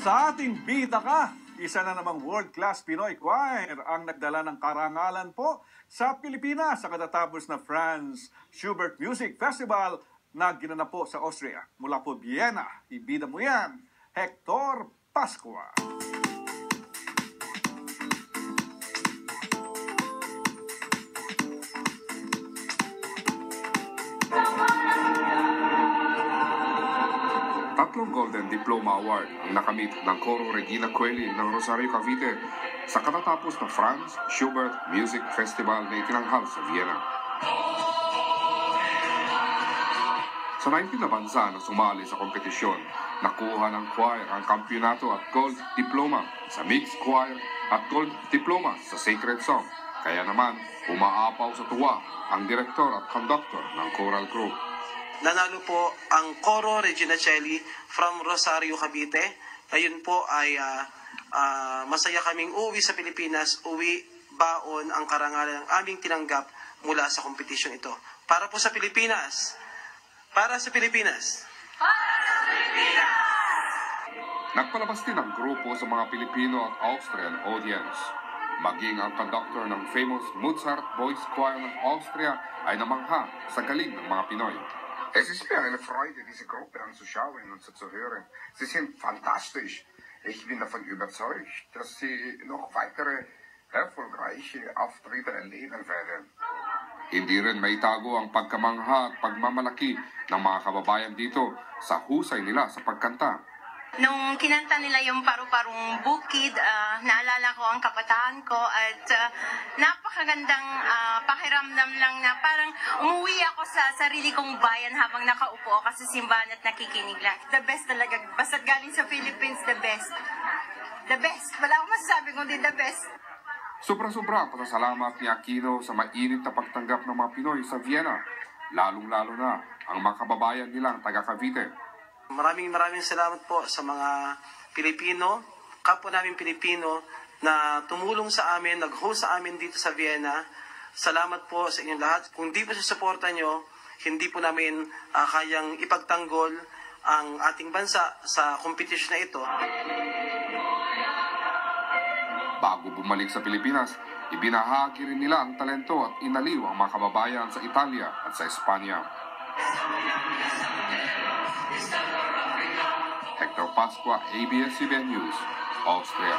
Sa ating bida ka, isa na namang world-class Pinoy choir ang nagdala ng karangalan po sa Pilipinas sa katatapos na Franz Schubert Music Festival na ginanap po sa Austria. Mula po Vienna, ibida mo yan, Hector Pascua. Tatlong Golden Diploma Award ang nakamit ng Coro Regina Coeli ng Rosario, Cavite sa katatapos na Franz Schubert Music Festival na itinanghal sa Vienna. Sa 19 na bansa na sumali sa kompetisyon, nakuha ng choir ang kampyonato at Gold Diploma sa Mixed Choir at Gold Diploma sa Sacred Song. Kaya naman, umaapaw sa tuwa ang direktor at conductor ng choral group. Nanalo po ang Coro Regina Coeli from Rosario, Cavite. Ayun po ay masaya kaming uwi sa Pilipinas, uwi baon ang karangalan ng aming tinanggap mula sa kompetisyon ito. Para po sa Pilipinas. Para sa Pilipinas. Para sa Pilipinas! Nagpalabas din ang grupo sa mga Pilipino at Austrian audience. Maging ang conductor ng famous Mozart Boys Choir ng Austria ay namangha sa galing ng mga Pinoy. Es ist mir eine Freude, diese Gruppe anzuschauen und zu hören. Sie sind fantastisch. Ich bin davon überzeugt, dass sie noch weitere erfolgreiche Auftritte erleben werden. Hindi rin maitago ang pagkamangha at pagmamalaki ng mga kababayan dito sa husay nila sa pagkanta. Nung kinanta nila yung paru-parong bukid, naalala ko ang kabataan ko at napakagandang pakiramdam lang na parang umuwi ako sa sarili kong bayan habang nakaupo ako sa simbahan at nakikinig lang. The best talaga. Basta galing sa Philippines, the best. The best. Wala akong masasabi kundi the best. Sobra-sobra ang pasasalamat ni Aquino sa mainit na pagtanggap ng mga Pinoy sa Vienna, lalong-lalo na ang mga kababayan nilang taga-Cavite. Maraming salamat po sa mga Pilipino, kapwa namin Pilipino na tumulong sa amin, nag-host sa amin dito sa Vienna. Salamat po sa inyong lahat. Kung di po sa suporta nyo, hindi po namin kayang ipagtanggol ang ating bansa sa competition na ito. Bago bumalik sa Pilipinas, ibinahagi rin nila ang talento at inaliw ang mga kababayan sa Italia at sa Espanya. Hector Pascua, ABS-CBN News, Austria.